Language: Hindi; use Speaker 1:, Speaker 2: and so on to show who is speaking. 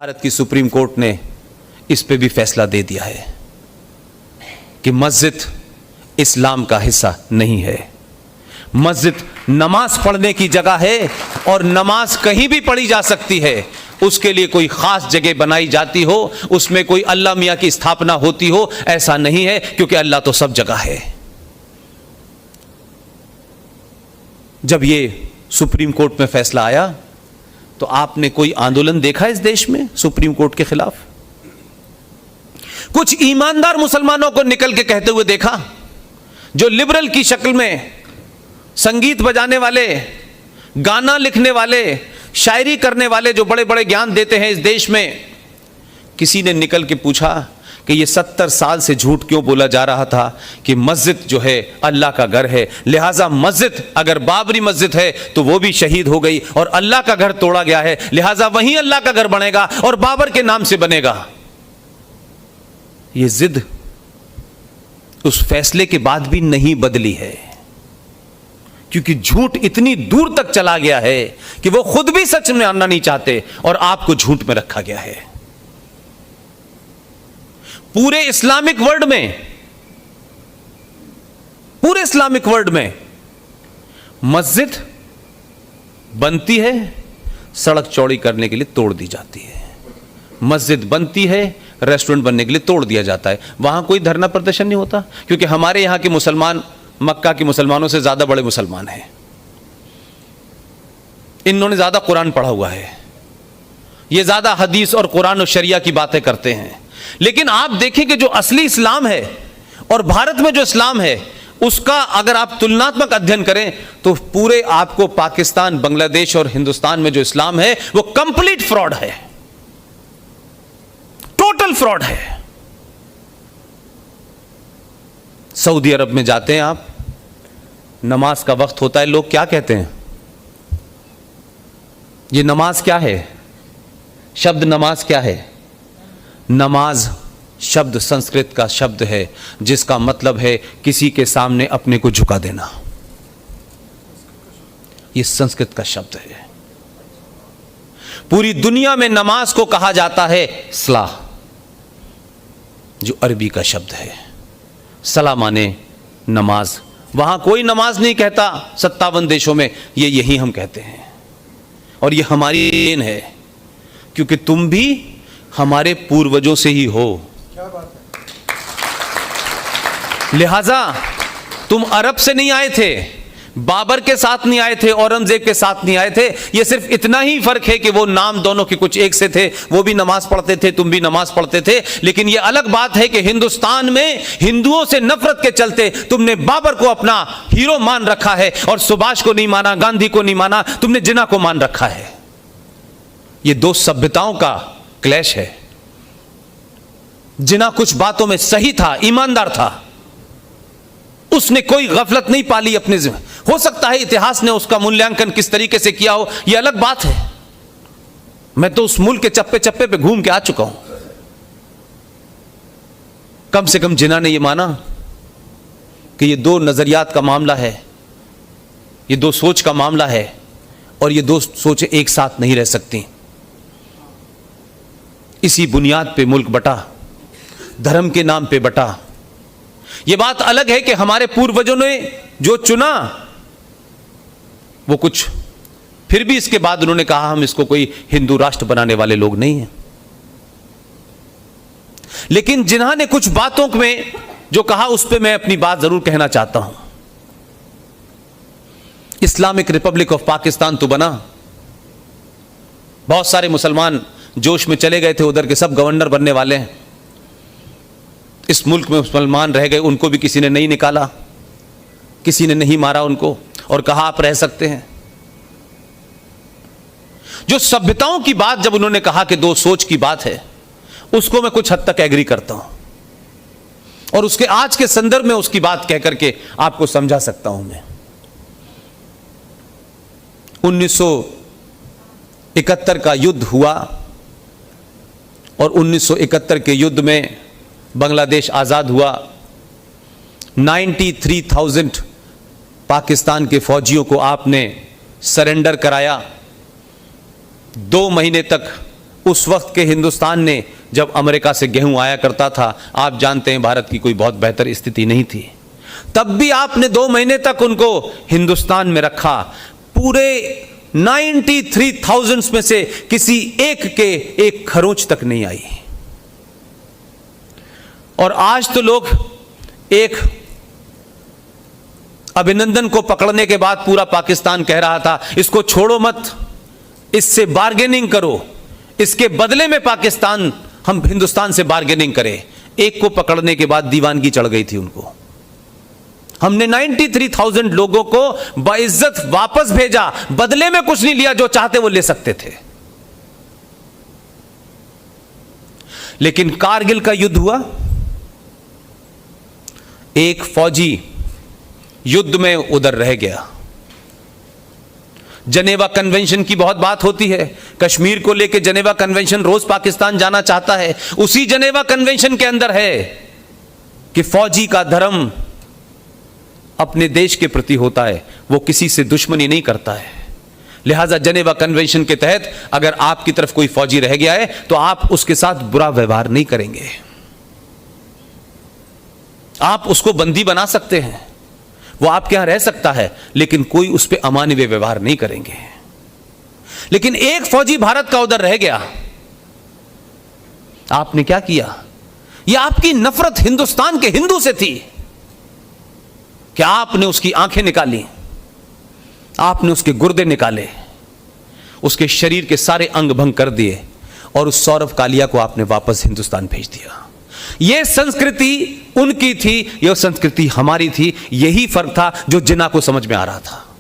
Speaker 1: भारत की सुप्रीम कोर्ट ने इस पे भी फैसला दे दिया है कि मस्जिद इस्लाम का हिस्सा नहीं है। मस्जिद नमाज पढ़ने की जगह है और नमाज कहीं भी पढ़ी जा सकती है। उसके लिए कोई खास जगह बनाई जाती हो, उसमें कोई अल्लाह मियां की स्थापना होती हो, ऐसा नहीं है, क्योंकि अल्लाह तो सब जगह है। जब ये सुप्रीम कोर्ट में फैसला आया तो आपने कोई आंदोलन देखा इस देश में सुप्रीम कोर्ट के खिलाफ? कुछ ईमानदार मुसलमानों को निकल के कहते हुए देखा? जो लिबरल की शक्ल में संगीत बजाने वाले, गाना लिखने वाले, शायरी करने वाले, जो बड़े बड़े ज्ञान देते हैं इस देश में, किसी ने निकल के पूछा कि ये 70 साल से झूठ क्यों बोला जा रहा था कि मस्जिद जो है अल्लाह का घर है, लिहाजा मस्जिद अगर बाबरी मस्जिद है तो वो भी शहीद हो गई और अल्लाह का घर तोड़ा गया है, लिहाजा वहीं अल्लाह का घर बनेगा और बाबर के नाम से बनेगा। ये जिद उस फैसले के बाद भी नहीं बदली है, क्योंकि झूठ इतनी दूर तक चला गया है कि वो खुद भी सच में आना नहीं चाहते और आपको झूठ में रखा गया है। पूरे इस्लामिक वर्ल्ड में मस्जिद बनती है, सड़क चौड़ी करने के लिए तोड़ दी जाती है। मस्जिद बनती है, रेस्टोरेंट बनने के लिए तोड़ दिया जाता है। वहां कोई धरना प्रदर्शन नहीं होता, क्योंकि हमारे यहां के मुसलमान मक्का के मुसलमानों से ज्यादा बड़े मुसलमान हैं। इन्होंने ज्यादा कुरान पढ़ा हुआ है, ये ज्यादा हदीस और कुरान और शरिया की बातें करते हैं। लेकिन आप देखें कि जो असली इस्लाम है और भारत में जो इस्लाम है, उसका अगर आप तुलनात्मक अध्ययन करें तो पूरे आपको पाकिस्तान, बांग्लादेश और हिंदुस्तान में जो इस्लाम है वो कंप्लीट फ्रॉड है, टोटल फ्रॉड है। सऊदी अरब में जाते हैं आप, नमाज का वक्त होता है, लोग क्या कहते हैं? ये नमाज क्या है? शब्द नमाज क्या है? नमाज शब्द संस्कृत का शब्द है जिसका मतलब है किसी के सामने अपने को झुका देना। यह संस्कृत का शब्द है। पूरी दुनिया में नमाज को कहा जाता है सलाह, जो अरबी का शब्द है। सलाह माने नमाज। वहां कोई नमाज नहीं कहता 57 देशों में, ये यही हम कहते हैं। और ये हमारी देन है, क्योंकि तुम भी हमारे पूर्वजों से ही हो। क्या बात है। लिहाजा तुम अरब से नहीं आए थे, बाबर के साथ नहीं आए थे, औरंगजेब के साथ नहीं आए थे। ये सिर्फ इतना ही फर्क है कि वो नाम दोनों के कुछ एक से थे, वो भी नमाज पढ़ते थे, तुम भी नमाज पढ़ते थे। लेकिन ये अलग बात है कि हिंदुस्तान में हिंदुओं से नफरत के चलते तुमने बाबर को अपना हीरो मान रखा है और सुभाष को नहीं माना, गांधी को नहीं माना, तुमने जिन्ना को मान रखा है। ये दो सभ्यताओं का क्लैश है। जिन्ना कुछ बातों में सही था, ईमानदार था, उसने कोई गफलत नहीं पाली अपने जिम्मे। हो सकता है इतिहास ने उसका मूल्यांकन किस तरीके से किया हो, यह अलग बात है। मैं तो उस मुल्क के चप्पे चप्पे पे घूम के आ चुका हूं। कम से कम जिन्ना ने यह माना कि यह दो नजरियात का मामला है, यह दो सोच का मामला है और ये दो सोचें एक साथ नहीं रह सकती। इसी बुनियाद पे मुल्क बटा, धर्म के नाम पे बटा। यह बात अलग है कि हमारे पूर्वजों ने जो चुना वो कुछ, फिर भी इसके बाद उन्होंने कहा हम इसको कोई हिंदू राष्ट्र बनाने वाले लोग नहीं हैं। लेकिन जिन्होंने कुछ बातों में जो कहा उस पर मैं अपनी बात जरूर कहना चाहता हूं। इस्लामिक रिपब्लिक ऑफ पाकिस्तान तो बना, बहुत सारे मुसलमान जोश में चले गए थे, उधर के सब गवर्नर बनने वाले हैं। इस मुल्क में मुसलमान रह गए, उनको भी किसी ने नहीं निकाला, किसी ने नहीं मारा उनको और कहा आप रह सकते हैं। जो सभ्यताओं की बात जब उन्होंने कहा कि दो सोच की बात है, उसको मैं कुछ हद तक एग्री करता हूं और उसके आज के संदर्भ में उसकी बात कह करके आपको समझा सकता हूं। मैं 1971 का युद्ध हुआ और 1971 के युद्ध में बांग्लादेश आज़ाद हुआ। 93,000 पाकिस्तान के फौजियों को आपने सरेंडर कराया। 2 महीने तक उस वक्त के हिंदुस्तान ने, जब अमेरिका से गेहूं आया करता था, आप जानते हैं भारत की कोई बहुत बेहतर स्थिति नहीं थी, तब भी आपने 2 महीने तक उनको हिंदुस्तान में रखा। पूरे 93,000 में से किसी एक के एक खरोंच तक नहीं आई। और आज तो लोग एक अभिनंदन को पकड़ने के बाद पूरा पाकिस्तान कह रहा था इसको छोड़ो मत, इससे बार्गेनिंग करो, इसके बदले में पाकिस्तान हम हिंदुस्तान से बार्गेनिंग करें। एक को पकड़ने के बाद दीवानगी चढ़ गई थी उनको। हमने 93,000 लोगों को बाइज्जत वापस भेजा, बदले में कुछ नहीं लिया, जो चाहते वो ले सकते थे। लेकिन कारगिल का युद्ध हुआ, एक फौजी युद्ध में उधर रह गया। जनेवा कन्वेंशन की बहुत बात होती है, कश्मीर को लेकर जनेवा कन्वेंशन रोज पाकिस्तान जाना चाहता है। उसी जनेवा कन्वेंशन के अंदर है कि फौजी का धर्म अपने देश के प्रति होता है, वो किसी से दुश्मनी नहीं करता है। लिहाजा जनेवा कन्वेंशन के तहत अगर आपकी तरफ कोई फौजी रह गया है तो आप उसके साथ बुरा व्यवहार नहीं करेंगे, आप उसको बंदी बना सकते हैं, वो आपके यहां रह सकता है, लेकिन कोई उस पर अमानवीय व्यवहार नहीं करेंगे। लेकिन एक फौजी भारत का उधर रह गया, आपने क्या किया? यह आपकी नफरत हिंदुस्तान के हिंदू से थी कि आपने उसकी आंखें निकाली, आपने उसके गुर्दे निकाले, उसके शरीर के सारे अंग भंग कर दिए और उस सौरभ कालिया को आपने वापस हिंदुस्तान भेज दिया। यह संस्कृति उनकी थी, यह संस्कृति हमारी थी। यही फर्क था जो जिन्ना को समझ में आ रहा था।